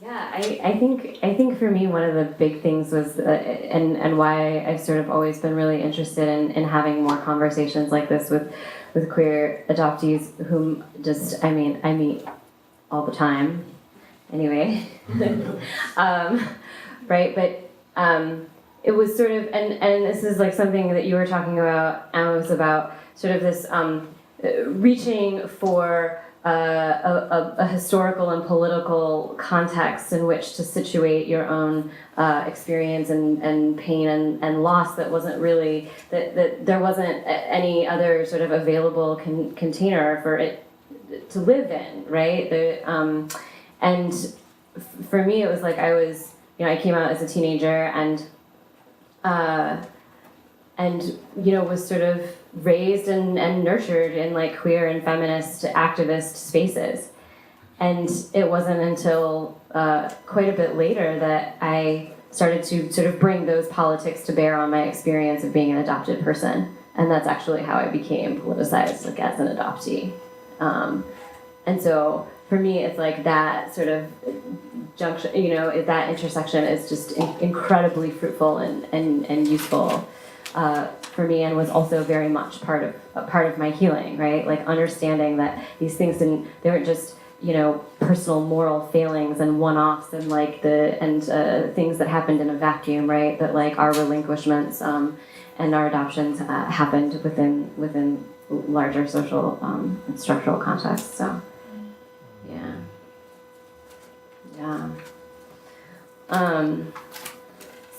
Yeah, I think for me one of the big things was and why I've sort of always been really interested in having more conversations like this with queer adoptees whom just I meet all the time anyway. Right, but it was sort of and this is like something that you were talking about, Emma, was about sort of this reaching for a historical and political context in which to situate your own experience and pain and loss that wasn't really, that there wasn't any other sort of available container for it to live in, right? And for me, it was like I was, I came out as a teenager and was sort of raised and nurtured in like queer and feminist activist spaces. And it wasn't until quite a bit later that I started to sort of bring those politics to bear on my experience of being an adopted person. And that's actually how I became politicized, like as an adoptee. And so for me, it's like that sort of junction, that intersection is just incredibly fruitful and useful for me, and was also very much part of my healing, right? Like understanding that these things they weren't just personal moral failings and one-offs and like things that happened in a vacuum, right? That like our relinquishments and our adoptions happened within larger social and structural contexts. So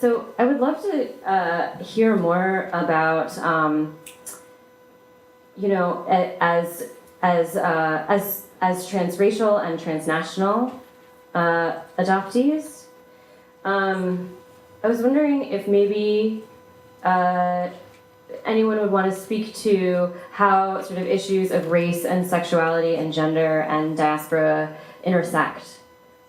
so I would love to hear more about, as transracial and transnational adoptees. I was wondering if maybe anyone would want to speak to how sort of issues of race and sexuality and gender and diaspora intersect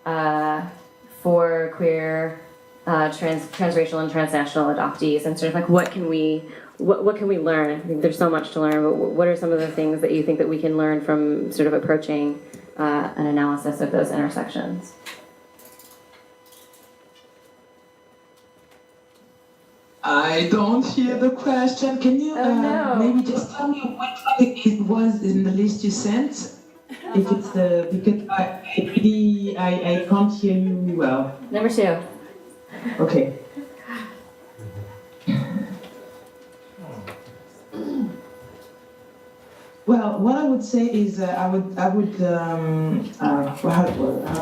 for queer, transracial and transnational adoptees, and sort of like what can we learn? I think there's so much to learn, but what are some of the things that you think that we can learn from sort of approaching an analysis of those intersections? I don't hear the question. Can you maybe just tell me what it was in the list you sent? If it's because I can't hear you well. Number 2. Okay. Well, what I would say is I would how do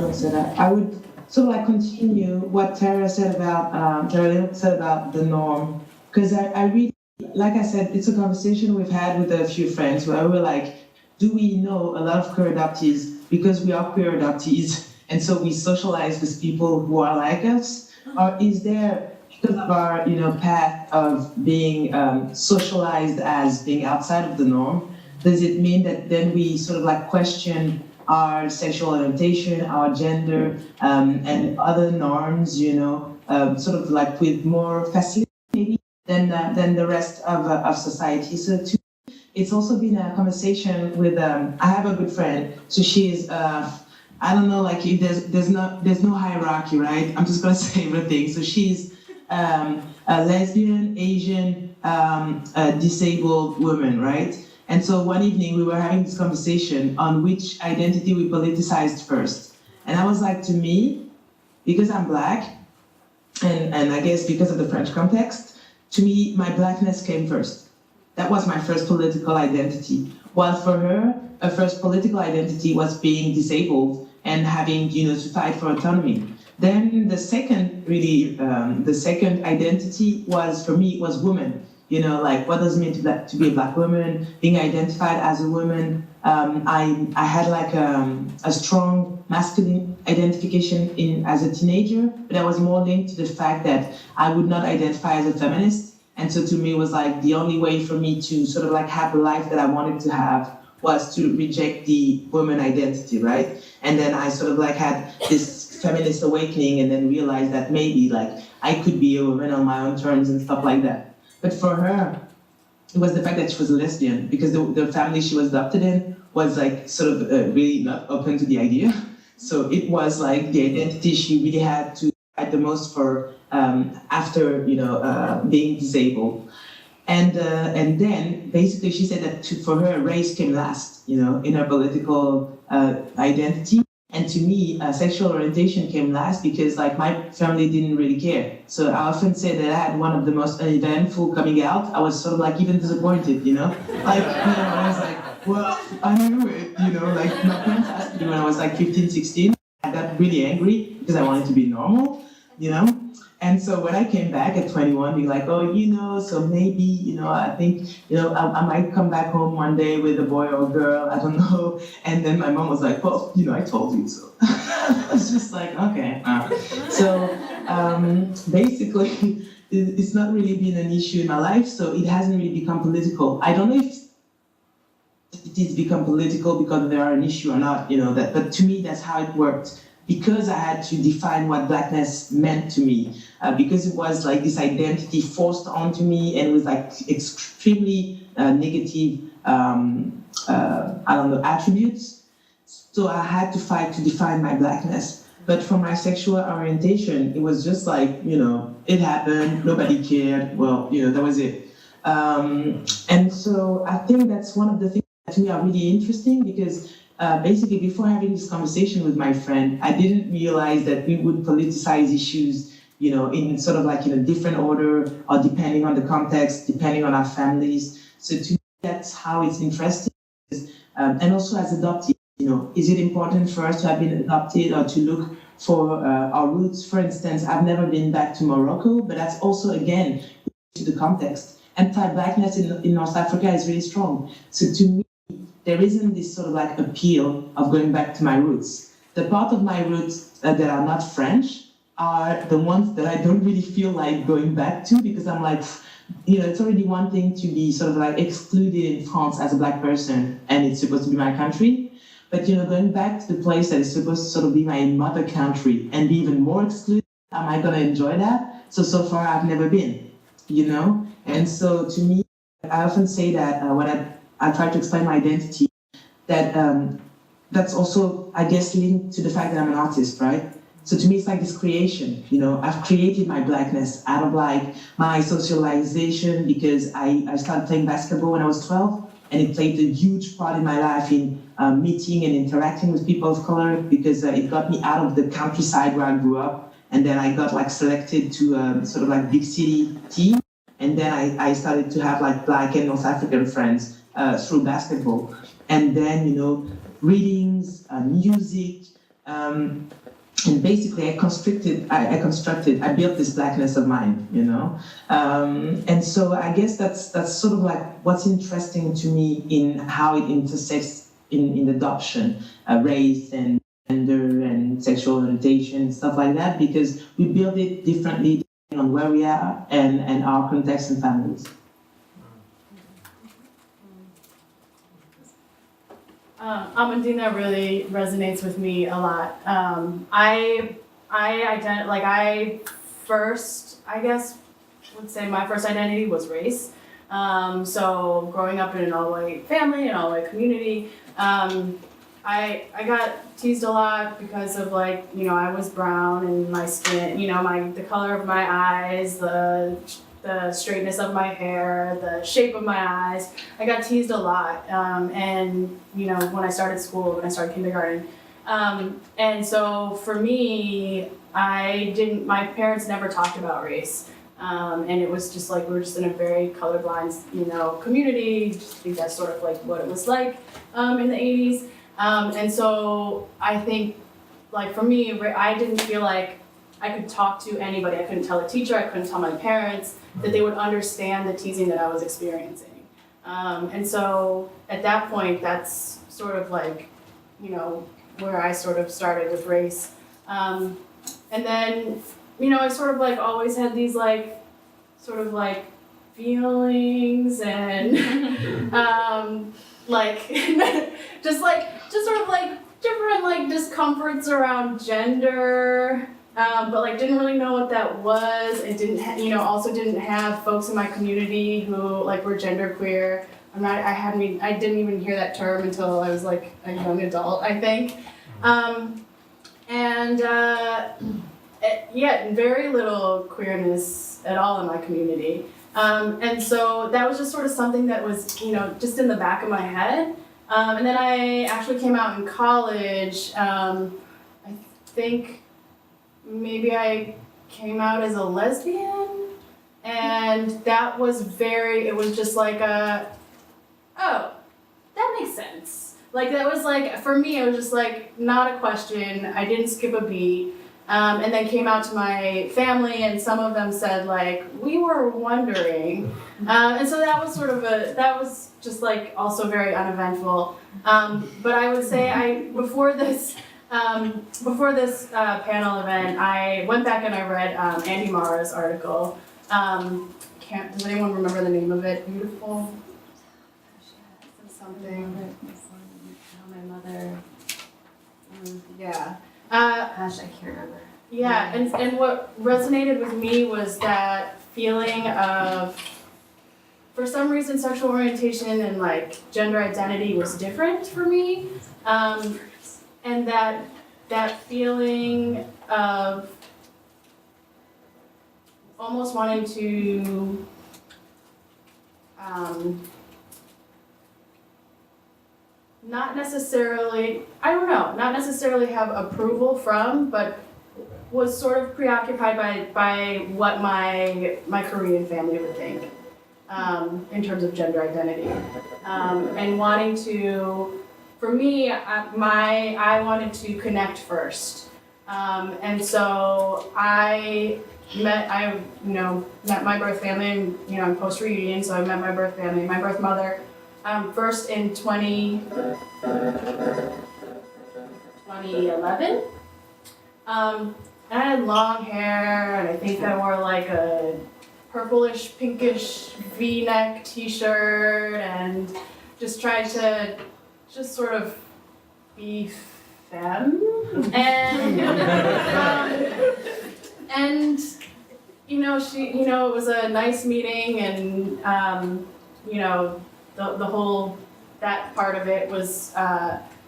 I say that? I would sort of like continue what Tara said about the norm, because I really, like I said, it's a conversation we've had with a few friends where we're like, do we know a lot of queer adoptees because we are queer adoptees and so we socialize with people who are like us, or is there, because of our path of being socialized as being outside of the norm, does it mean that then we sort of like question our sexual orientation, our gender, and other norms, sort of like with more facility maybe than the rest of society? So it's also been a conversation with, I have a good friend, so she's, I don't know, like if there's no hierarchy, right? I'm just gonna say everything. So she's a lesbian, Asian, disabled woman, right? And so one evening we were having this conversation on which identity we politicized first. And I was like, to me, because I'm Black, and I guess because of the French context, to me, my Blackness came first. That was my first political identity. While for her, her first political identity was being disabled and having, to fight for autonomy. Then the second identity was, for me, was woman. Like what does it mean to be a Black woman, being identified as a woman. I had like a strong masculine identification as a teenager, but I was more linked to the fact that I would not identify as a feminist. And so to me, it was like the only way for me to sort of like have the life that I wanted to have was to reject the woman identity, right? And then I sort of like had this feminist awakening and then realized that maybe like I could be a woman on my own terms and stuff like that. But for her, it was the fact that she was a lesbian, because the family she was adopted in was like sort of really not open to the idea. So it was like the identity she really had to fight the most for after being disabled. And then basically she said that for her race came last, in her political identity. And to me, sexual orientation came last because like my family didn't really care. So I often say that I had one of the most uneventful coming out. I was sort of like even disappointed, I was like, well, I knew it, like my parents asked me when I was like 15, 16. I got really angry because I wanted to be normal, And so when I came back at 21, being like, oh, so maybe, I think, I might come back home one day with a boy or a girl, I don't know. And then my mom was like, well, I told you so. I was just like, okay. So basically, it's not really been an issue in my life, so it hasn't really become political. I don't know if it has become political because there are an issue or not, but to me, that's how it worked. Because I had to define what Blackness meant to me, because it was like this identity forced onto me and with like extremely negative, attributes. So I had to fight to define my Blackness. But for my sexual orientation, it was just like, it happened, nobody cared, well, that was it. And so I think that's one of the things that to me are really interesting because basically, before having this conversation with my friend, I didn't realize that we would politicize issues, in sort of like in a different order or depending on the context, depending on our families. So to me, that's how it's interesting. And also as adoptees, is it important for us to have been adopted or to look for our roots? For instance, I've never been back to Morocco, but that's also, again, to the context. Anti-Blackness in North Africa is really strong. So to me, there isn't this sort of like appeal of going back to my roots. The part of my roots that are not French are the ones that I don't really feel like going back to because I'm like, it's already one thing to be sort of like excluded in France as a Black person and it's supposed to be my country. But, going back to the place that is supposed to sort of be my mother country and be even more excluded, am I going to enjoy that? So far I've never been, And so to me, I often say that when I try to explain my identity, that that's also, I guess, linked to the fact that I'm an artist, right? So to me, it's like this creation, I've created my Blackness out of like my socialization because I started playing basketball when I was 12 and it played a huge part in my life in meeting and interacting with people of color because it got me out of the countryside where I grew up. And then I got like selected to sort of like big city team. And then I started to have like Black and North African friends through basketball. And then, readings, music, and basically I built this Blackness of mine, And so I guess that's sort of like what's interesting to me in how it intersects in adoption, race and gender and sexual orientation and stuff like that, because we build it differently on where we are and our context and families. Amandine really resonates with me a lot. I would say my first identity was race. So growing up in an all-white family, an all-white community, I got teased a lot because of I was brown and my skin, the color of my eyes, the straightness of my hair, the shape of my eyes. I got teased a lot. And when I started school, when I started kindergarten. And so for me, my parents never talked about race. And it was just we were just in a very colorblind, community. Just think that's sort of what it was like in the 80s. And so I think, for me, I didn't feel like I could talk to anybody. I couldn't tell a teacher, I couldn't tell my parents that they would understand the teasing that I was experiencing. And so at that point, that's sort of where I sort of started with race. And then, I sort of always had these feelings and just sort of different discomforts around gender, but didn't really know what that was, and also didn't have folks in my community who were genderqueer. I didn't even hear that term until I was a young adult, I think. and very little queerness at all in my community. And so that was just sort of something that was, just in the back of my head. And then I actually came out in college. I think maybe I came out as a lesbian, and that was it was just like oh, that makes sense. Like, that was like, for me, it was just like, not a question. I didn't skip a beat. And then came out to my family, and some of them said, like, we were wondering. And so that was that was just like also very uneventful. But I would say before this panel event, I went back and I read Andy Mara's article. Does anyone remember the name of it? Beautiful? Something. My mother. Yeah. Gosh, I can't remember. Yeah, and what resonated with me was that feeling of, for some reason, sexual orientation and like gender identity was different for me, and that feeling of almost wanting to not necessarily have approval from, but was sort of preoccupied by what my Korean family would think in terms of gender identity, and wanting to, for me, I wanted to connect first, and so I met my birth family. I'm post-reunion, so I met my birth family, my birth mother. First in 2011. And I had long hair, and I think I wore like a purplish, pinkish V-neck t-shirt, and just tried to just sort of be femme. And it was a nice meeting, and the whole, that part of it was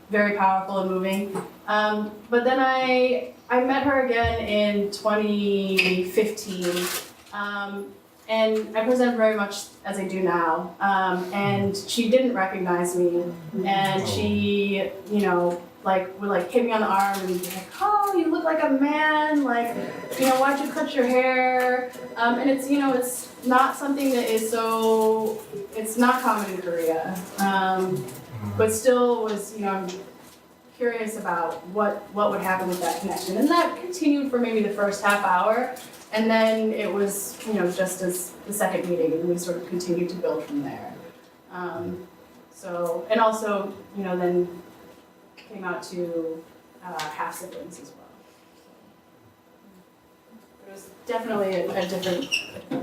very powerful and moving. But then I met her again in 2015, and I present very much as I do now. And she didn't recognize me, and she, would hit me on the arm and be like, "Oh, you look like a man, why'd you cut your hair?" And it's, it's not something that is it's not common in Korea, but still was, I'm curious about what would happen with that connection. And that continued for maybe the first half hour, and then it was, just as the second meeting, and we sort of continued to build from there. And also, then came out to half siblings as well. It was definitely a different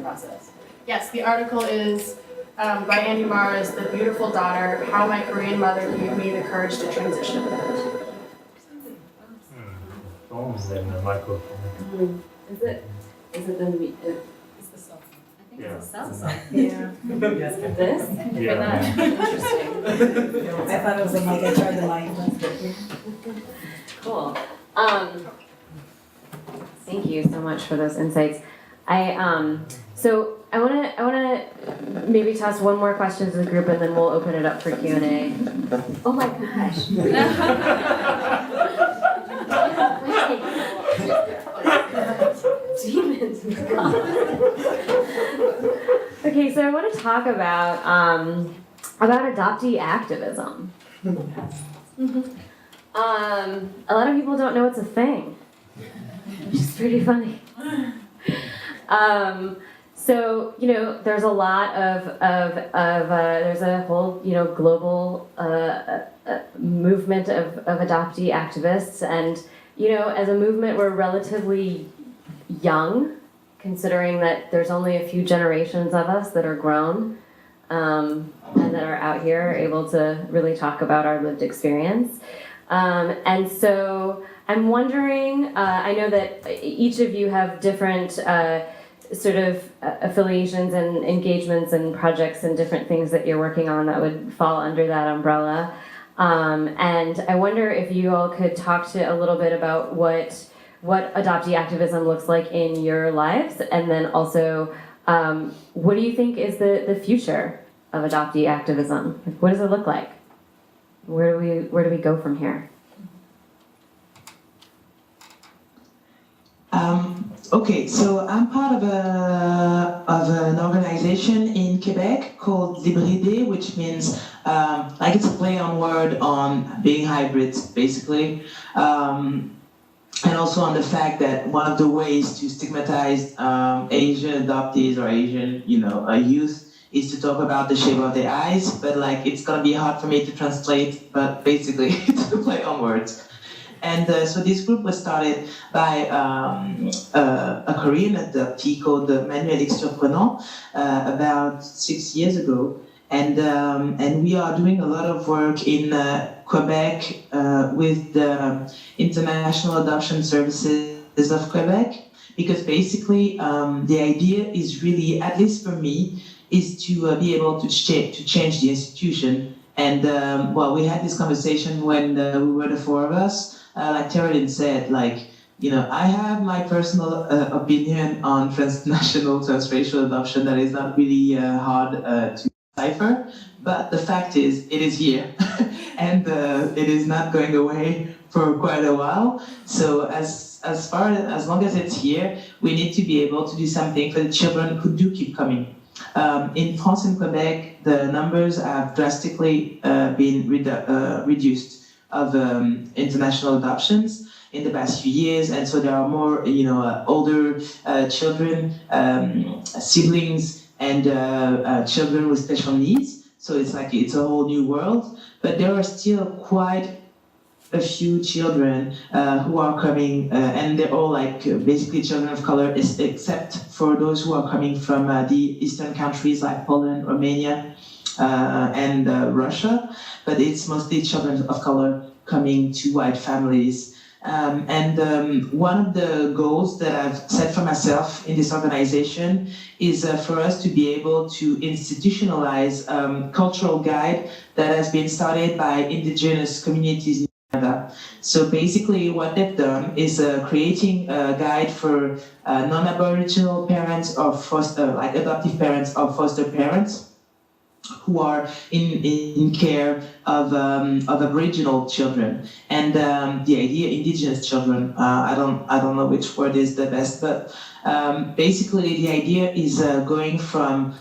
process. Yes, the article is by Andy Mara's The Beautiful Daughter, How My Korean Mother Gave Me the Courage to Transition. Phones in the microphone. Is it the cell phone? I think it's a cell phone. Yeah. This? Yeah. Interesting. I thought it was a mic. I tried the mic. Cool. Thank you so much for those insights. So I wanna maybe toss one more question to the group, and then we'll open it up for Q&A. Oh my gosh. Demons. Okay, so I want to talk about adoptee activism. A lot of people don't know it's a thing, which is pretty funny. So there's a lot there's a whole global movement of adoptee activists, and as a movement we're relatively young, considering that there's only a few generations of us that are grown and that are out here able to really talk about our lived experience. And so I'm wondering, I know that each of you have different sort of affiliations and engagements and projects and different things that you're working on that would fall under that umbrella. And I wonder if you all could talk to a little bit about what adoptee activism looks like in your lives, and then also what do you think is the future of adoptee activism? Like, what does it look like? Where do we go from here? Okay, so I'm part of an organization in Quebec called Libridé, which means like it's a play on word on being hybrid, basically, and also on the fact that one of the ways to stigmatize Asian adoptees or Asian, youth is to talk about the shape of their eyes, but like it's gonna be hard for me to translate, but basically it's a play on words. And so this group was started by a Korean adoptee called Manuel Surprenant about 6 years ago. And we are doing a lot of work in Quebec with the International Adoption Services of Quebec, because basically the idea is really, at least for me, is to be able to change the institution. And well, we had this conversation when we were the four of us. Like Terrell said, I have my personal opinion on transnational, transracial adoption that is not really hard to decipher, but the fact is, it is here, and it is not going away for quite a while. So as long as it's here, we need to be able to do something for the children who do keep coming. In France and Quebec, the numbers have drastically been reduced of international adoptions in the past few years, and so there are more, older children, siblings, and children with special needs. So it's a whole new world. But there are still quite a few children who are coming, and they're all basically children of color, except for those who are coming from the Eastern countries like Poland, Romania, and Russia. But it's mostly children of color coming to white families. One of the goals that I've set for myself in this organization is for us to be able to institutionalize cultural guide that has been started by indigenous communities in Canada. So basically what they've done is creating a guide for non-Aboriginal parents or adoptive parents or foster parents who are in care of Aboriginal children, and the idea indigenous children. I don't know which word is the best, but basically the idea is going from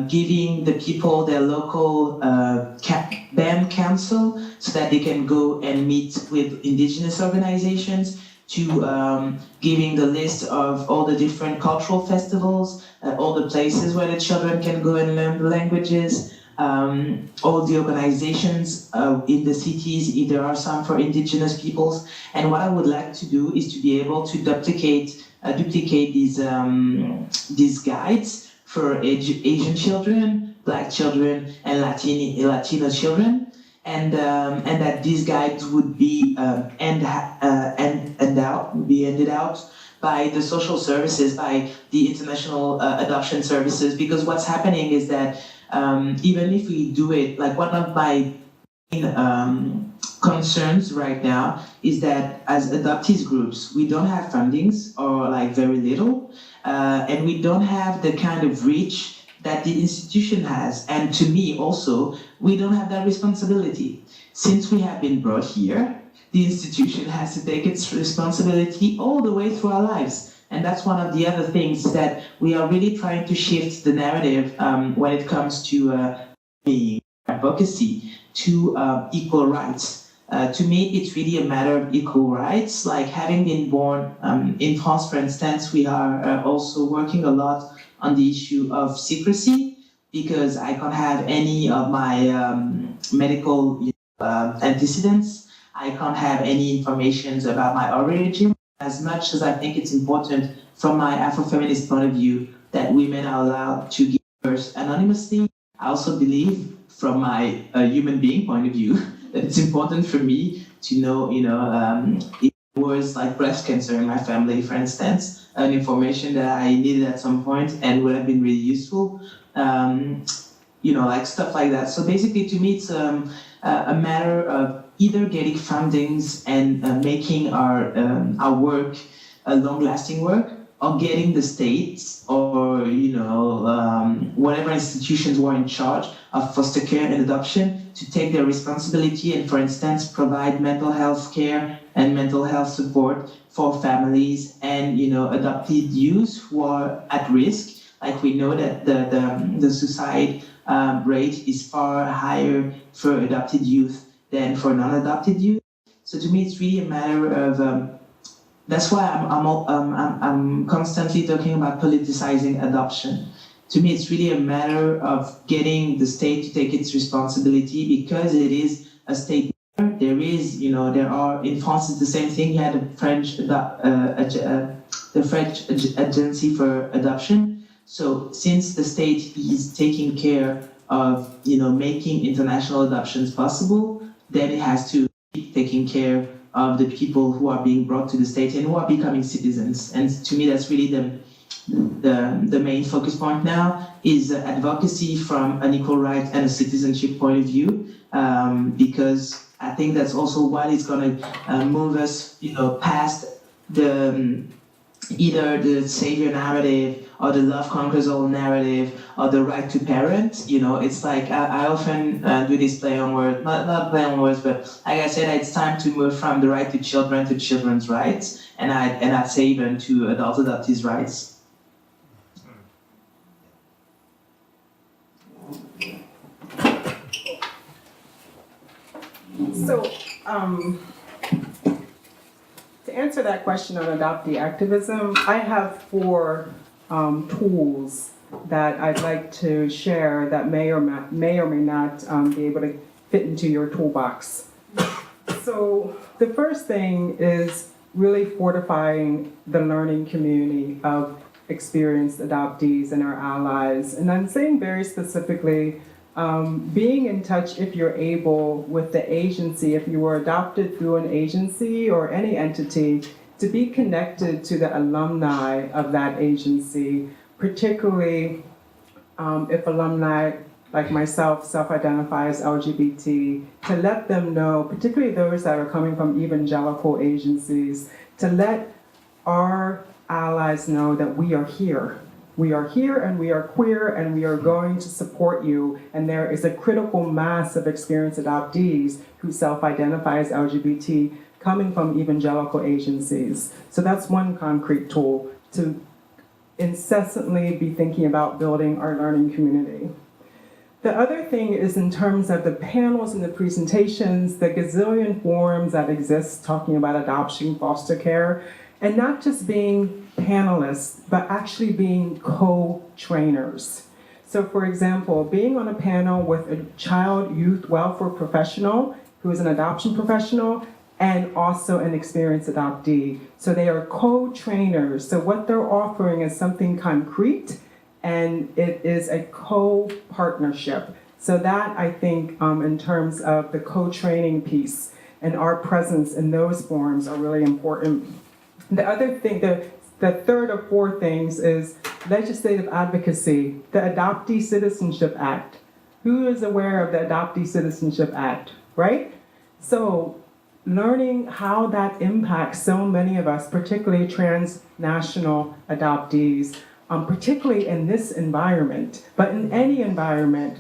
giving the people their local band council so that they can go and meet with indigenous organizations, to giving the list of all the different cultural festivals, all the places where the children can go and learn the languages, all the organizations in the cities, if there are some for indigenous peoples. And what I would like to do is to be able to duplicate these guides for Asian children, Black children, and Latino children. And that these guides would be ended out by the social services, by the international adoption services, because what's happening is that even if we do it, one of my main concerns right now is that as adoptees groups, we don't have fundings or very little, and we don't have the kind of reach that the institution has. And to me also, we don't have that responsibility. Since we have been brought here, the institution has to take its responsibility all the way through our lives. And that's one of the other things that we are really trying to shift the narrative when it comes to being advocacy to equal rights. To me, it's really a matter of equal rights. Like having been born in France, for instance, we are also working a lot on the issue of secrecy, because I can't have any of my medical antecedents. I can't have any information about my origin, as much as I think it's important from my Afro-feminist point of view that women are allowed to give birth anonymously. I also believe from my human being point of view that it's important for me to know, if there was breast cancer in my family, for instance, an information that I needed at some point and would have been really useful, stuff like that. So basically, to me, it's a matter of either getting fundings and making our work a long-lasting work, or getting the states or whatever institutions who are in charge of foster care and adoption to take their responsibility and, for instance, provide mental health care and mental health support for families and adopted youth who are at risk. Like we know that the suicide rate is far higher for adopted youth than for non-adopted youth. So to me, it's really a matter of that's why I'm constantly talking about politicizing adoption. To me, it's really a matter of getting the state to take its responsibility because it is a state. There is, there are in France it's the same thing. You had the French Agency for Adoption. So since the state is taking care of making international adoptions possible, then it has to keep taking care of the people who are being brought to the state and who are becoming citizens. And to me, that's really the main focus point now is advocacy from an equal rights and a citizenship point of view, because I think that's also what is going to move us, past the either the savior narrative or the love conquers all narrative or the right to parent. It's like I often do this play on words, not play on words, but like I said, it's time to move from the right to children to children's rights, and I'd say even to adult adoptees' rights. So, to answer that question on adoptee activism, I have 4 tools that I'd like to share that may or may not be able to fit into your toolbox. So the first thing is really fortifying the learning community of experienced adoptees and our allies. And I'm saying very specifically, being in touch, if you're able, with the agency, if you were adopted through an agency or any entity, to be connected to the alumni of that agency, particularly if alumni like myself self-identify as LGBT, to let them know, particularly those that are coming from evangelical agencies, to let our allies know that we are here. We are here and we are queer and we are going to support you. And there is a critical mass of experienced adoptees who self-identify as LGBT coming from evangelical agencies. So that's one concrete tool to incessantly be thinking about building our learning community. The other thing is in terms of the panels and the presentations, the gazillion forums that exist talking about adoption, foster care, and not just being panelists, but actually being co-trainers. So for example, being on a panel with a child youth welfare professional who is an adoption professional and also an experienced adoptee. So they are co-trainers. So what they're offering is something concrete and it is a co-partnership. So that I think in terms of the co-training piece and our presence in those forums are really important. The other thing, the third or fourth things is legislative advocacy, the Adoptee Citizenship Act. Who is aware of the Adoptee Citizenship Act, right? So learning how that impacts so many of us, particularly transnational adoptees, particularly in this environment, but in any environment,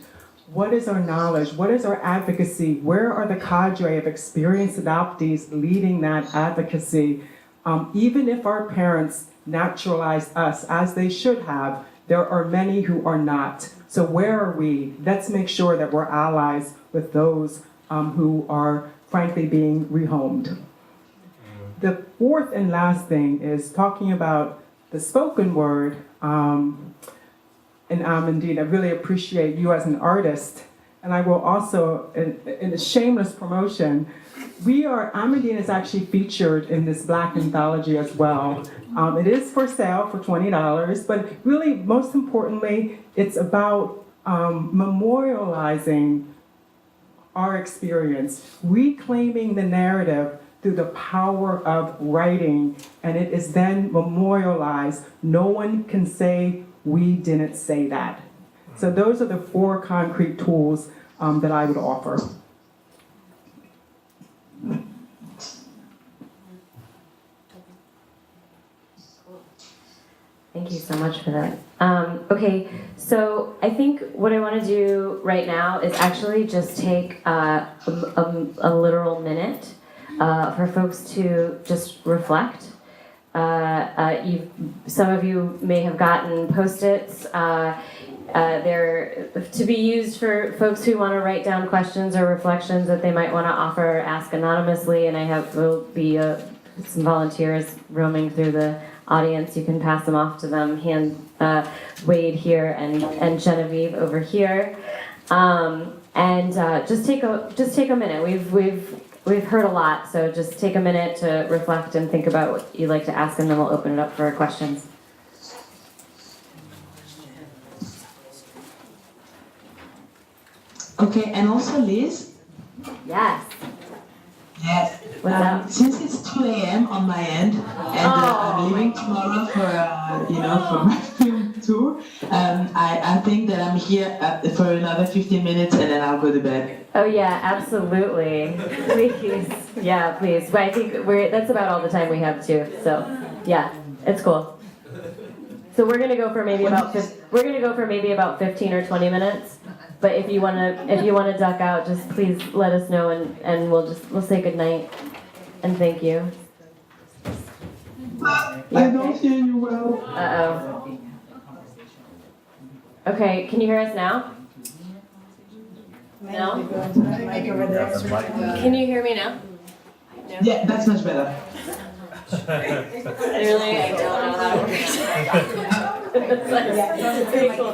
what is our knowledge? What is our advocacy? Where are the cadre of experienced adoptees leading that advocacy? Even if our parents naturalized us as they should have, there are many who are not. So where are we? Let's make sure that we're allies with those who are frankly being rehomed. The fourth and last thing is talking about the spoken word. And Amandine, I really appreciate you as an artist. And I will also, in a shameless promotion, Amandine is actually featured in this Black anthology as well. It is for sale for $20, but really, most importantly, it's about memorializing our experience, reclaiming the narrative through the power of writing, and it is then memorialized. No one can say, we didn't say that. So those are the 4 concrete tools that I would offer. Thank you so much for that. Okay, so I think what I want to do right now is actually just take a literal minute for folks to just reflect. Some of you may have gotten Post-its. They're to be used for folks who want to write down questions or reflections that they might want to offer or ask anonymously, and will be some volunteers roaming through the audience. You can pass them off to them. Wade here and Genevieve over here, and just take a minute. We've heard a lot, so just take a minute to reflect and think about what you'd like to ask, and then we'll open it up for questions. Okay, and also Liz. Yes. Yes. What's up? Since it's 2 a.m. on my end, and I'm leaving tomorrow for my film tour, I think that I'm here for another 15 minutes, and then I'll go to bed. Oh yeah, absolutely. Please, yeah, please. But I think that's about all the time we have too. So, yeah, it's cool. So we're gonna go for maybe about 15 or 20 minutes. But if you wanna duck out, just please let us know, and we'll say good night and thank you. I don't hear you well. Uh-oh. Okay, can you hear us now? No? Can you hear me now? No? Yeah, that's much better. Really, I don't know how to work it.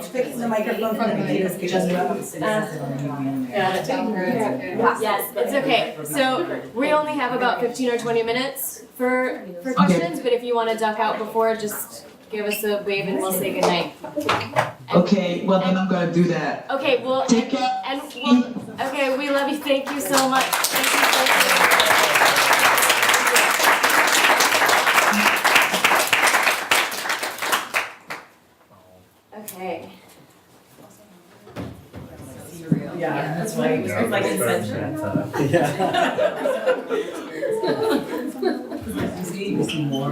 Fix the microphone from the computer. Yes, it's okay. So we only have about 15 or 20 minutes for questions, but if you want to duck out before, just give us a wave and we'll say goodnight. Okay, well then I'm gonna do that. Okay, well, Take care. Okay, we love you. Thank you so much. Thank you so much. Okay. Yeah, that's right. It's like invention. See more.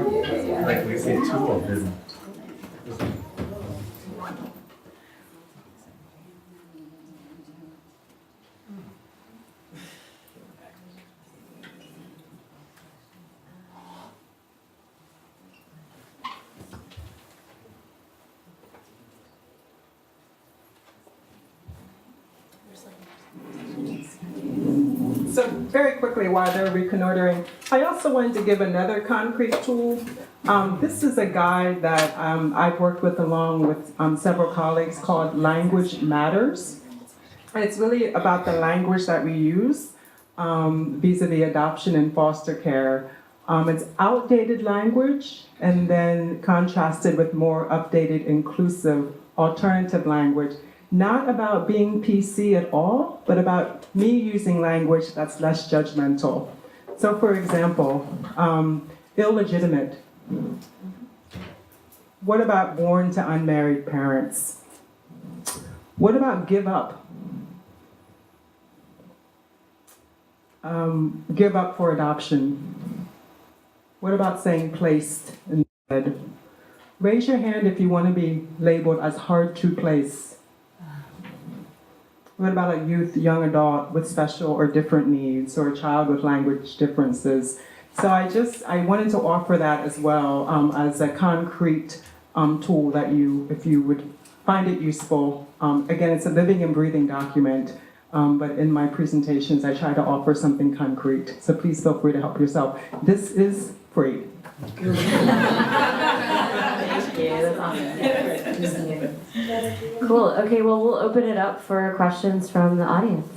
Like we see two of them. So very quickly, while they're reconnoitering, I also wanted to give another concrete tool. This is a guide that I've worked with along with several colleagues called Language Matters. And it's really about the language that we use vis-a-vis adoption and foster care. It's outdated language and then contrasted with more updated, inclusive, alternative language. Not about being PC at all, but about me using language that's less judgmental. So for example, illegitimate. What about born to unmarried parents? What about give up? Give up for adoption. What about saying placed instead? Raise your hand if you want to be labeled as hard to place. What about a youth, young adult with special or different needs, or a child with language differences? So I wanted to offer that as well as a concrete tool that if you would find it useful. Again, it's a living and breathing document, but in my presentations, I try to offer something concrete. So please feel free to help yourself. This is free. Thank you. That's awesome. Cool. Okay, well, we'll open it up for questions from the audience.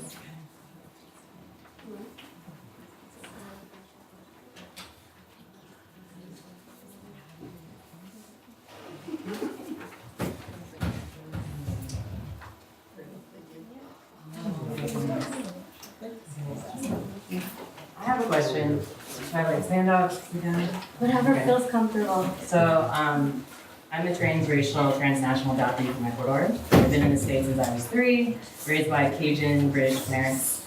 I have a question. Should I stand up? Sit down? Whatever feels comfortable. So, I'm a transracial, transnational adoptee from Ecuador. I've been in the States since I was 3, raised by Cajun, British parents.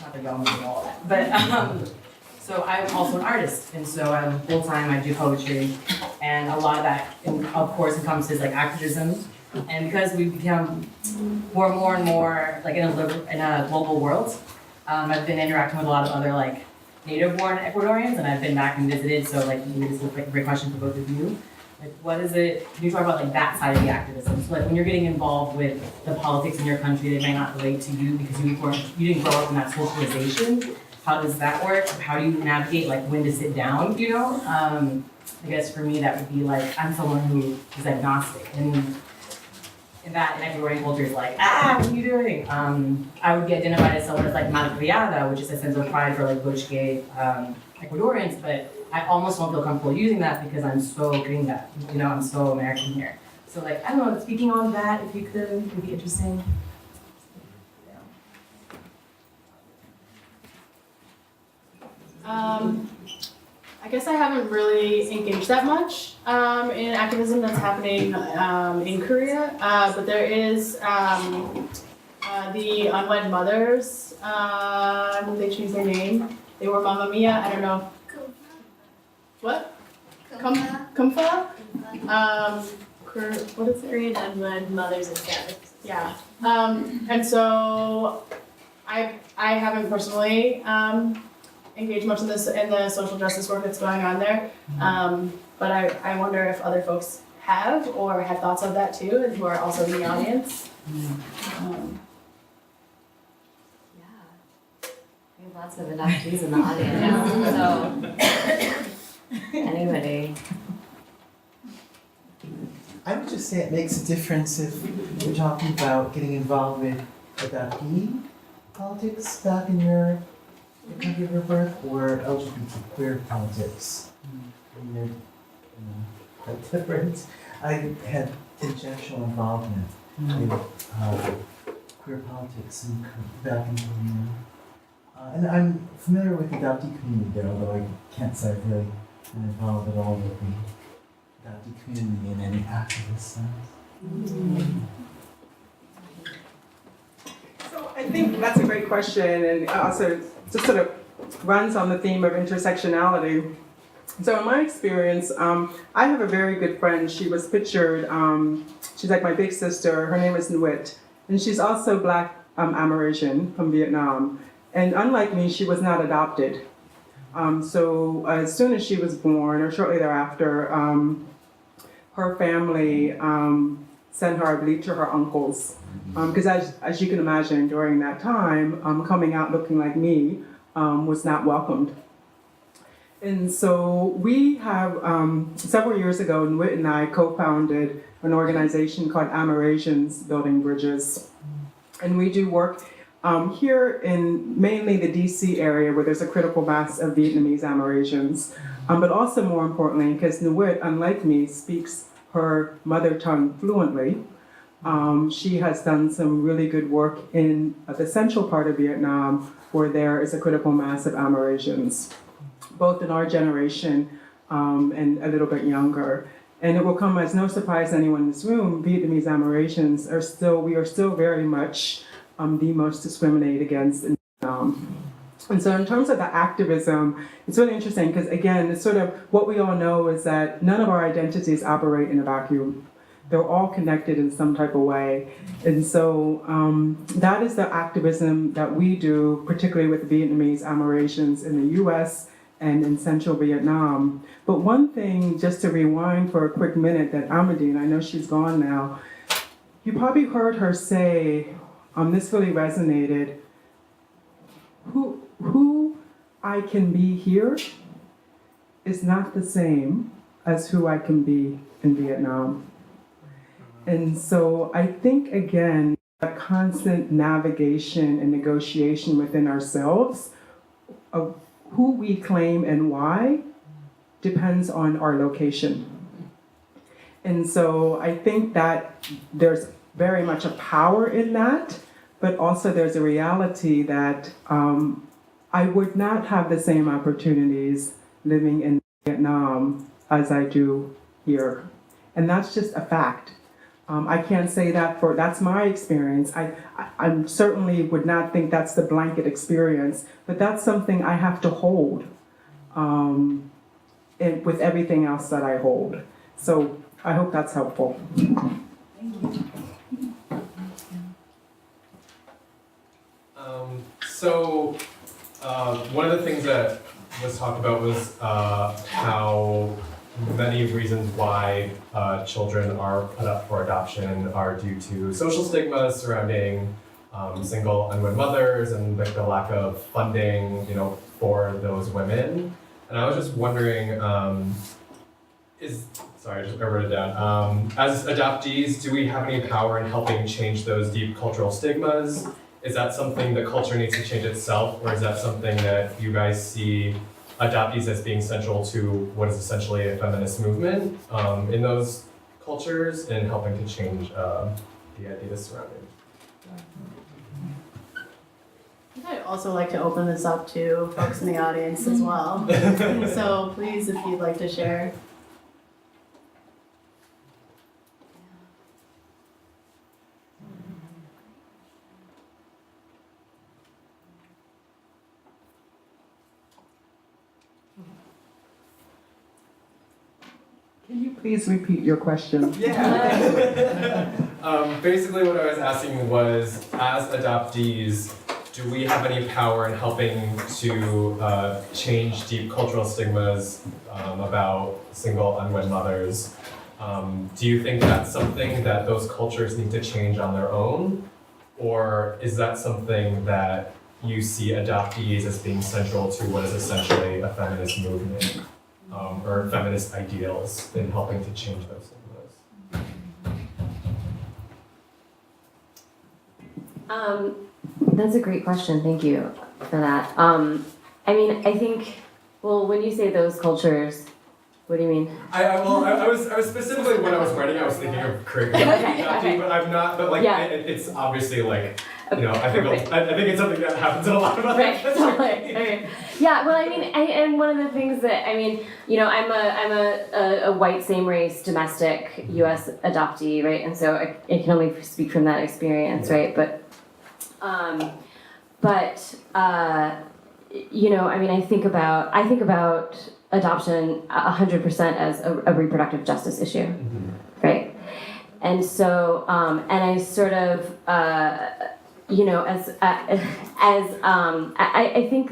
Not that y'all know all that. But, so I'm also an artist. And so I'm full-time, I do poetry. And a lot of that, of course, encompasses like activism. And because we become more and more like in a global world, I've been interacting with a lot of other like native-born Ecuadorians, and I've been back and visited. So like maybe this is like a great question for both of you. Like, what is it? Can you talk about like that side of the activism? So like when you're getting involved with the politics in your country, they may not relate to you because you didn't grow up in that socialization. How does that work? How do you navigate like when to sit down? You know, I guess for me that would be like I'm someone who is agnostic, and in Ecuadorian culture is like what are you doing? I would be identified as someone that's like malcriada, which is a sense of pride for like butch gay Ecuadorians, but I almost don't feel comfortable using that because I'm so gringa, you know, I'm so American here. So like, I don't know, speaking on that, if you could, it would be interesting. I guess I haven't really engaged that much in activism that's happening in Korea, but there is the unwed mothers. They changed their name. They were Mamma Mia. I don't know. What? Kumfa? What is it? Korean unwed mothers and dads. Yeah. And so I haven't personally engaged much in the social justice work that's going on there. But I wonder if other folks have or have thoughts of that too, and who are also in the audience. We have lots of adoptees in the audience, so anybody. I would just say it makes a difference if we're talking about getting involved with adoptee politics back in your country of your birth, or LGBT queer politics. They're quite different. I had tangential involvement with queer politics back in Korea. And I'm familiar with the adoptee community there, although I can't say I've really been involved at all with the adoptee community in any activist sense. So I think that's a great question, and also just sort of runs on the theme of intersectionality. So in my experience, I have a very good friend. She was pictured, she's like my big sister. Her name is Nguyen, and she's also Black Amerasian from Vietnam. And unlike me, she was not adopted. So as soon as she was born, or shortly thereafter, her family sent her, I believe, to her uncles. Because as you can imagine, during that time, coming out looking like me was not welcomed. And so we have, several years ago, Nwit and I co-founded an organization called Amerasians Building Bridges. And we do work here in mainly the DC area where there's a critical mass of Vietnamese Amerasians. But also more importantly, because Nwit, unlike me, speaks her mother tongue fluently. She has done some really good work in the central part of Vietnam where there is a critical mass of Amerasians, both in our generation and a little bit younger. And it will come as no surprise to anyone in this room, Vietnamese Amerasians we are still very much the most discriminated against in Vietnam. And so in terms of the activism, it's really interesting because again, it's sort of what we all know is that none of our identities operate in a vacuum. They're all connected in some type of way. And so that is the activism that we do, particularly with Vietnamese Amerasians in the US and in central Vietnam. But one thing, just to rewind for a quick minute, that Amandine, I know she's gone now, you probably heard her say, this really resonated, who I can be here is not the same as who I can be in Vietnam. And so I think, again, a constant navigation and negotiation within ourselves of who we claim and why depends on our location. And so I think that there's very much a power in that, but also there's a reality that I would not have the same opportunities living in Vietnam as I do here. And that's just a fact. I can't say that that's my experience. I certainly would not think that's the blanket experience, but that's something I have to hold with everything else that I hold. So I hope that's helpful. So one of the things that was talked about was how many reasons why children are put up for adoption are due to social stigmas surrounding single unwed mothers and the lack of funding, for those women. And I was just wondering, I wrote it down. As adoptees, do we have any power in helping change those deep cultural stigmas? Is that something the culture needs to change itself, or is that something that you guys see adoptees as being central to what is essentially a feminist movement in those cultures and helping to change the ideas surrounding? I'd also like to open this up to folks in the audience as well. So please, if you'd like to share. Can you please repeat your question? Yeah. Basically what I was asking was, as adoptees, do we have any power in helping to change deep cultural stigmas about single unwed mothers? Do you think that's something that those cultures need to change on their own? Or is that something that you see adoptees as being central to what is essentially a feminist movement? Or feminist ideals in helping to change those stigmas? That's a great question. Thank you for that. I think, when you say those cultures, what do you mean? I was specifically when I was writing, I was thinking of curriculum, Okay. but I'm not. But it's obviously I think it's something that happens in a lot of other Right, totally. Okay. Yeah, and one of the things that, I'm a white same race domestic U.S. adoptee, right? And so I can only speak from that experience, right? But I think about adoption 100% as a reproductive justice issue, right? And so, and I sort of, I think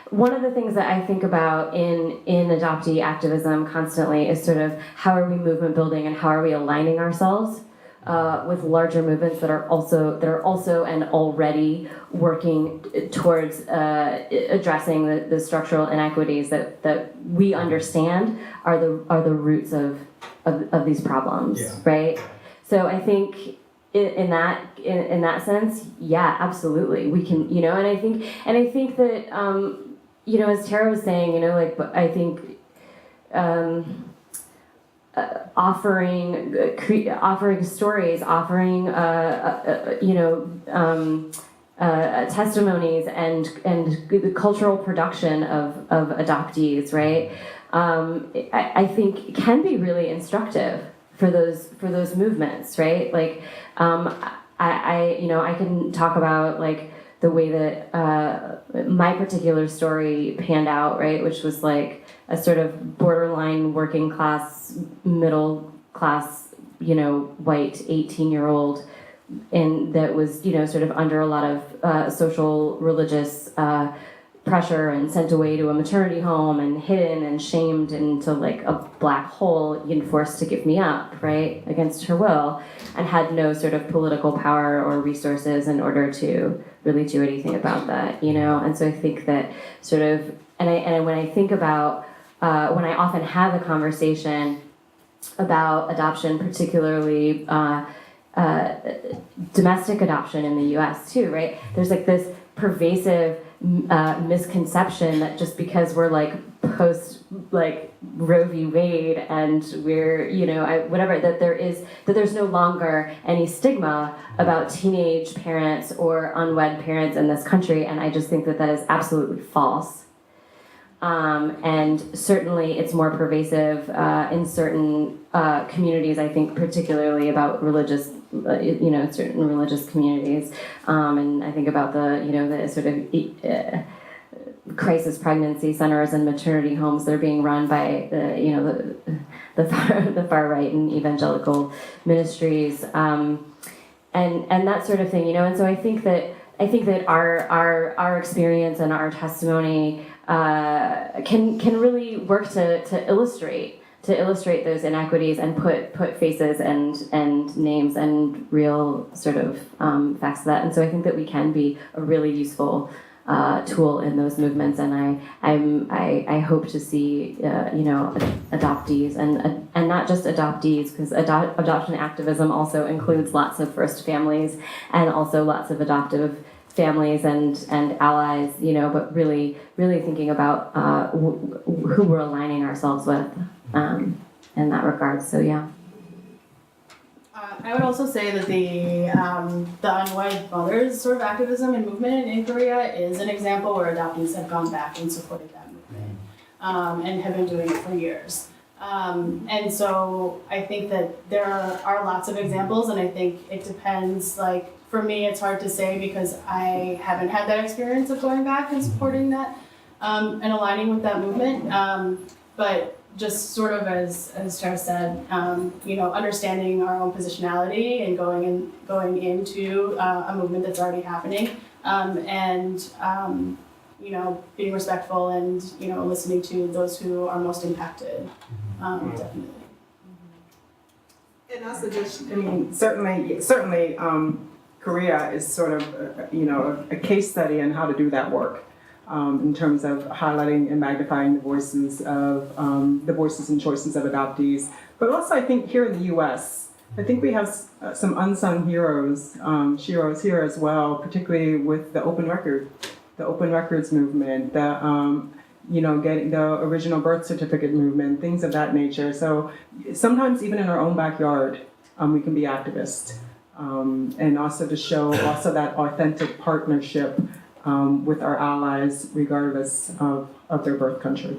one of the things that I think about in adoptee activism constantly is sort of how are we movement building and how are we aligning ourselves with larger movements that are also and already working towards addressing the structural inequities that we understand are the roots of these problems, right? So I think in that sense, yeah, absolutely, we can, and I think that as Tara was saying, I think offering stories, offering testimonies and the cultural production of adoptees, right? I think can be really instructive for those movements, right? I can talk about the way that my particular story panned out, right, which was a sort of borderline working class, middle class, white 18-year-old, and that was sort of under a lot of social religious pressure and sent away to a maternity home and hidden and shamed into a black hole and forced to give me up, right, against her will, and had no sort of political power or resources in order to really do anything about that, and so I think that sort of, and when I think about, when I often have a conversation about adoption, particularly domestic adoption in the US too, right, there's this pervasive misconception that just because we're post Roe v. Wade and we're whatever, that there's no longer any stigma about teenage parents or unwed parents in this country, and I just think that is absolutely false. And certainly it's more pervasive in certain communities, I think particularly about religious, certain religious communities. And I think about the sort of crisis pregnancy centers and maternity homes that are being run by the far right and evangelical ministries, and that sort of thing, and so I think that our experience and our testimony can really work to illustrate those inequities and put faces and names and real sort of facts to that. And so I think that we can be a really useful tool in those movements, and I hope to see adoptees and not just adoptees, because adoption activism also includes lots of first families and also lots of adoptive families and allies, but really thinking about who we're aligning ourselves with in that regard. So yeah. I would also say that the unwed mothers sort of activism and movement in Korea is an example where adoptees have gone back and supported that movement, and have been doing it for years. And so I think that there are lots of examples, and I think it depends. Like for me, it's hard to say because I haven't had that experience of going back and supporting that and aligning with that movement. But just sort of as Tara said, understanding our own positionality and going into a movement that's already happening, and being respectful and listening to those who are most impacted, definitely. And also just, certainly, Korea is sort of a case study on how to do that work. In terms of highlighting and magnifying the voices and choices of adoptees. But also I think here in the US, I think we have some unsung heroes here as well, particularly with the open records movement, getting the original birth certificate movement, things of that nature. So sometimes even in our own backyard, we can be activists. And also to show also that authentic partnership with our allies, regardless of their birth country.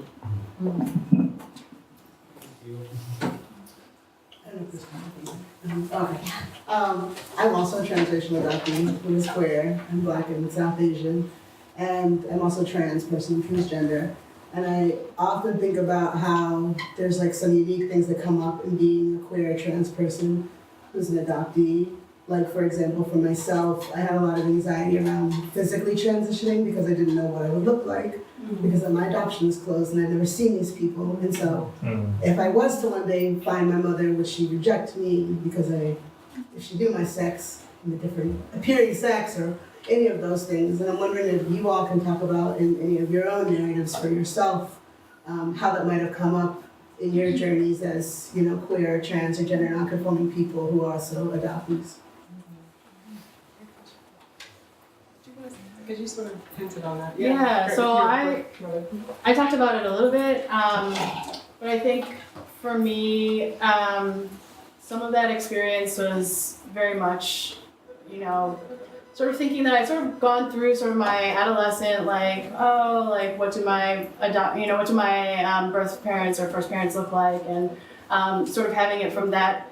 Okay. I'm also a transitional adoptee who is queer. I'm Black and South Asian, and I'm also a trans person, transgender. And I often think about how there's like some unique things that come up in being a queer trans person who's an adoptee. Like, for example, for myself, I had a lot of anxiety around physically transitioning because I didn't know what I would look like, because my adoption was closed and I'd never seen these people. And so if I was to one day find my mother, would she reject me because if she knew my sex, the different appearing sex or any of those things? And I'm wondering if you all can talk about in any of your own narratives for yourself, how that might have come up in your journeys as, queer, trans, or gender nonconforming people who are also adoptees. Could you sort of hinted on that? Yeah, so I talked about it a little bit, but I think for me, some of that experience was very much, sort of thinking that I'd sort of gone through sort of my adolescent, what do my birth parents or first parents look like, and sort of having it from that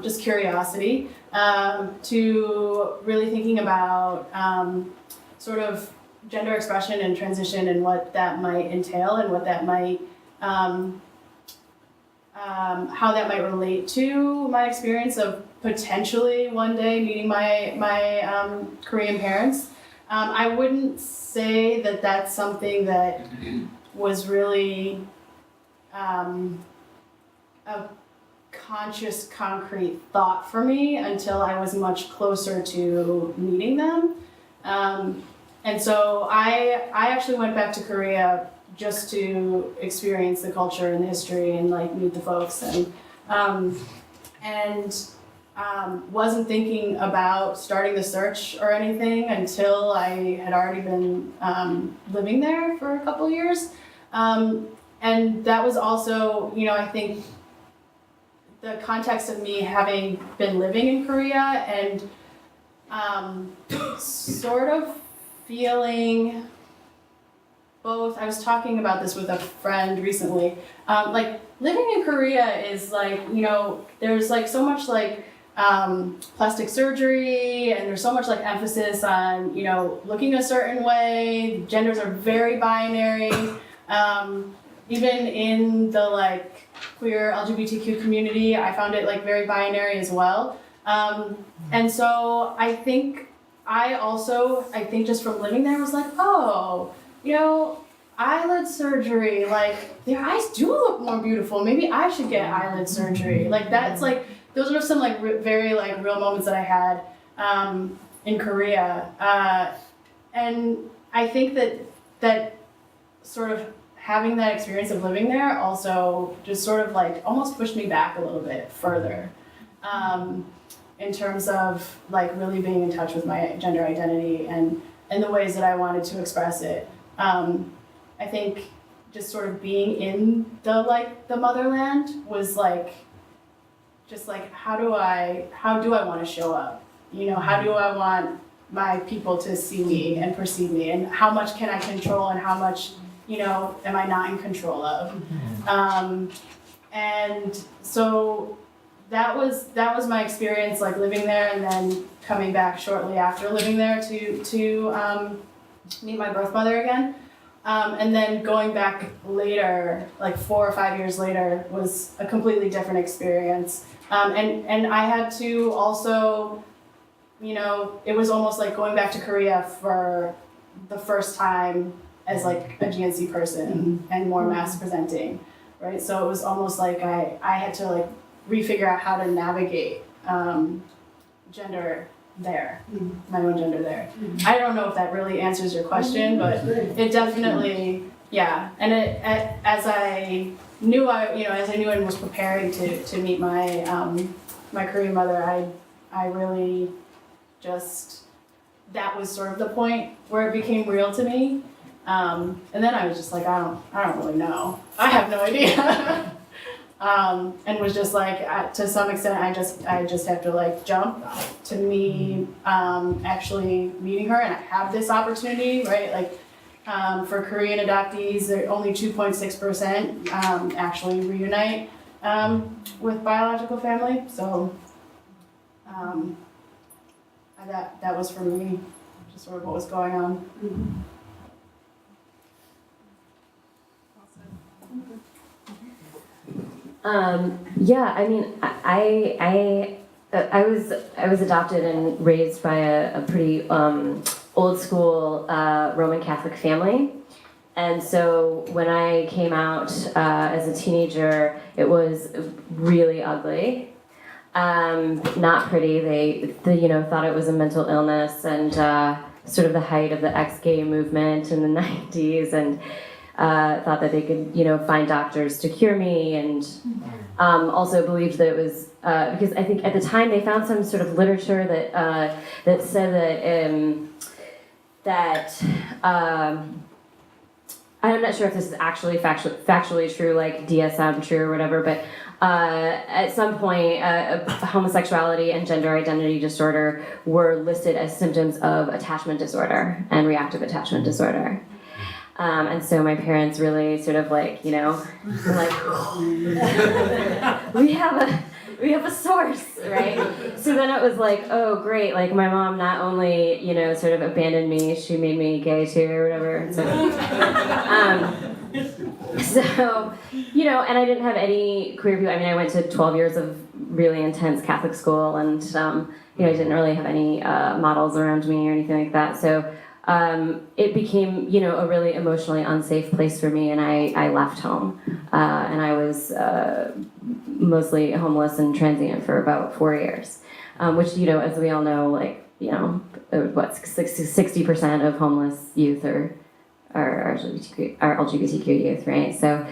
just curiosity to really thinking about sort of gender expression and transition and what that might entail and what that might, how that might relate to my experience of potentially one day meeting my Korean parents. I wouldn't say that that's something that was really a conscious, concrete thought for me until I was much closer to meeting them. And so I actually went back to Korea just to experience the culture and the history and meet the folks and wasn't thinking about starting the search or anything until I had already been living there for a couple years. And that was also, I think the context of me having been living in Korea and sort of feeling both. I was talking about this with a friend recently. Living in Korea is there's so much plastic surgery, and there's so much like emphasis on, you know, looking a certain way. Genders are very binary. Even in the like queer LGBTQ community, I found it like very binary as well. And so I think just from living there was like, oh, you know, eyelid surgery, like their eyes do look more beautiful. Maybe I should get eyelid surgery. Like that's like, those are some like very like real moments that I had in Korea. And I think that sort of having that experience of living there also just sort of like almost pushed me back a little bit further. In terms of like really being in touch with my gender identity and the ways that I wanted to express it. I think just sort of being in the motherland was like, just like how do I want to show up? You know, how do I want my people to see me and perceive me, and how much can I control and how much, you know, am I not in control of? And so that was my experience, like living there and then coming back shortly after living there to meet my birth mother again. And then going back later, like 4 or 5 years later, was a completely different experience. And I had to also, you know, it was almost like going back to Korea for the first time as like a GNC person and more mass presenting, right? So it was almost like I had to like refigure out how to navigate gender there, my own gender there. I don't know if that really answers your question, but it definitely, yeah. And as I knew and was preparing to meet my my Korean mother, I really just, that was sort of the point where it became real to me. And then I was just like, I don't really know. I have no idea. And was just like, to some extent, I just have to like jump to me actually meeting her, and I have this opportunity, right? Like for Korean adoptees, only 2.6% actually reunite with biological family. So that was for me just sort of what was going on. Yeah, I mean, I was adopted and raised by a pretty old school Roman Catholic family, and so when I came out as a teenager, it was really ugly, not pretty. They thought it was a mental illness, and sort of the height of the ex-gay movement in the 90s, and thought that they could, find doctors to cure me, and also believed that it was because I think at the time they found some sort of literature that said that I'm not sure if this is actually factually true, like DSM true or whatever, but at some point, homosexuality and gender identity disorder were listed as symptoms of attachment disorder and reactive attachment disorder. And so my parents really sort of like, were like, we have a source, right? So then it was like, oh great, like my mom not only, sort of abandoned me, she made me gay too or whatever. So, and I didn't have any queer people. I mean, I went to 12 years of really intense Catholic school, and I didn't really have any models around me or anything like that. So it became, a really emotionally unsafe place for me, and I left home. And I was mostly homeless and transient for about 4 years, which, as we all know, like, 60% of homeless youth are LGBTQ youth, right? So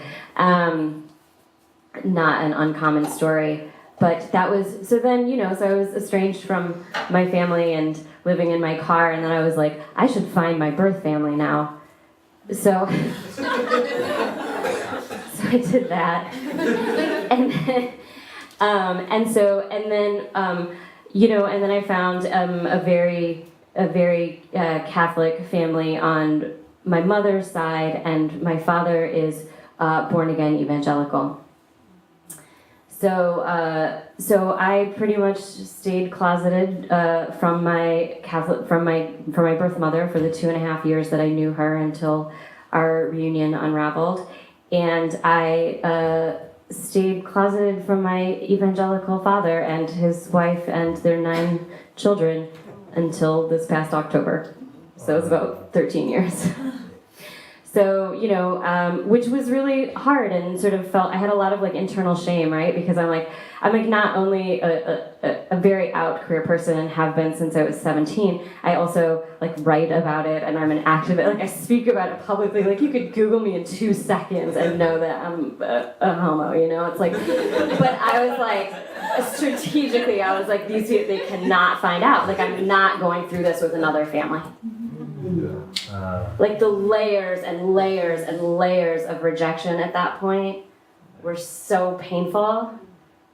not an uncommon story. But that was, so then, so I was estranged from my family and living in my car, and then I was like, I should find my birth family now. So, so I did that. And then I found a very Catholic family on my mother's side, and my father is born again evangelical. So so I pretty much stayed closeted from my birth mother for the 2.5 years that I knew her until our reunion unraveled, and I stayed closeted from my evangelical father and his wife and their 9 children until this past October. So it's about 13 years. So, you know, which was really hard and sort of felt, I had a lot of like internal shame, right? Because I'm like not only a very out queer person and have been since I was 17, I also like write about it and I'm an activist, like I speak about it publicly, like you could Google me in 2 seconds and know that I'm a homo, you know? It's like, but I was like, strategically, I was like, these people, they cannot find out. Like I'm not going through this with another family. Like the layers and layers and layers of rejection at that point were so painful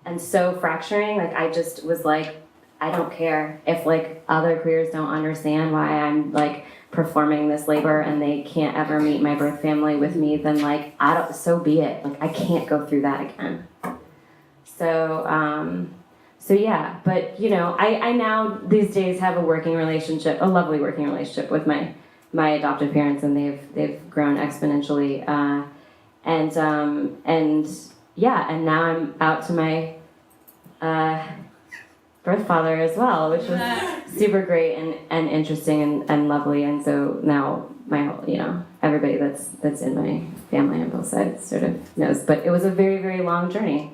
and so fracturing. Like I just was like, I don't care if like other queers don't understand why I'm like performing this labor and they can't ever meet my birth family with me, then like so be it. Like I can't go through that again. So yeah, but you know, I now these days have a lovely working relationship with my adoptive parents, and they've grown exponentially, and now I'm out to my birth father as well, which was super great and interesting and lovely, and so now my whole, you know, everybody that's in my family on both sides sort of knows, but it was a very, very long journey,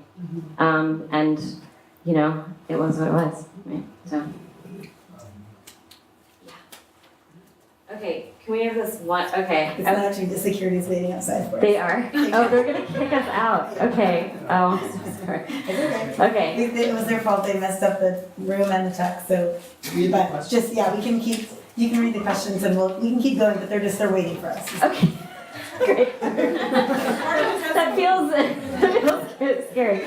and you know, it was what it was, right? So. Okay, can we have this one? Okay. It's not actually the security's waiting outside for us. They are? Oh, they're gonna kick us out. Okay. Oh, I'm so sorry. It's okay. Okay. It was their fault, they messed up the room and the text, so, but just, yeah, we can keep, you can read the questions and we can keep going, but they're waiting for us. Okay. Great. That feels scary.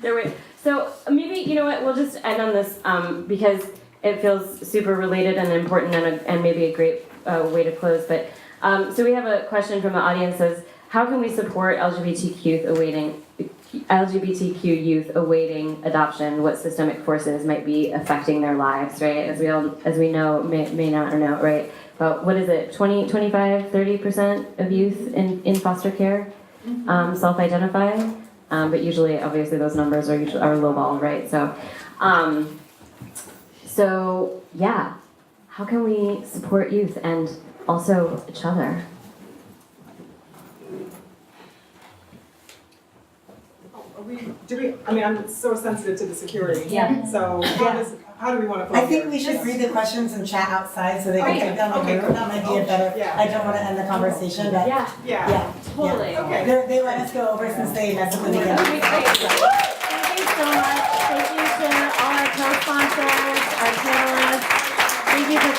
They're waiting. So maybe, you know what, we'll just end on this because it feels super related and important and maybe a great way to close. But so we have a question from the audience says, how can we support LGBTQ youth awaiting adoption? What systemic forces might be affecting their lives, right? As we know, may not or know, right? But what is it, 20, 25, 30% of youth in foster care self-identify? But usually, obviously, those numbers are lowball, right? So yeah, how can we support youth and also each other? I'm so sensitive to the security. Yeah. So how do we want to play I think we should read the questions and chat outside so they can take down the room. That might be a better, I don't want to end the conversation, but Yeah. Totally. Okay. they let us go over since they messed with me again. Okay, great. Thank you so much. Thank you to all our co-sponsors, our panelists. Thank you for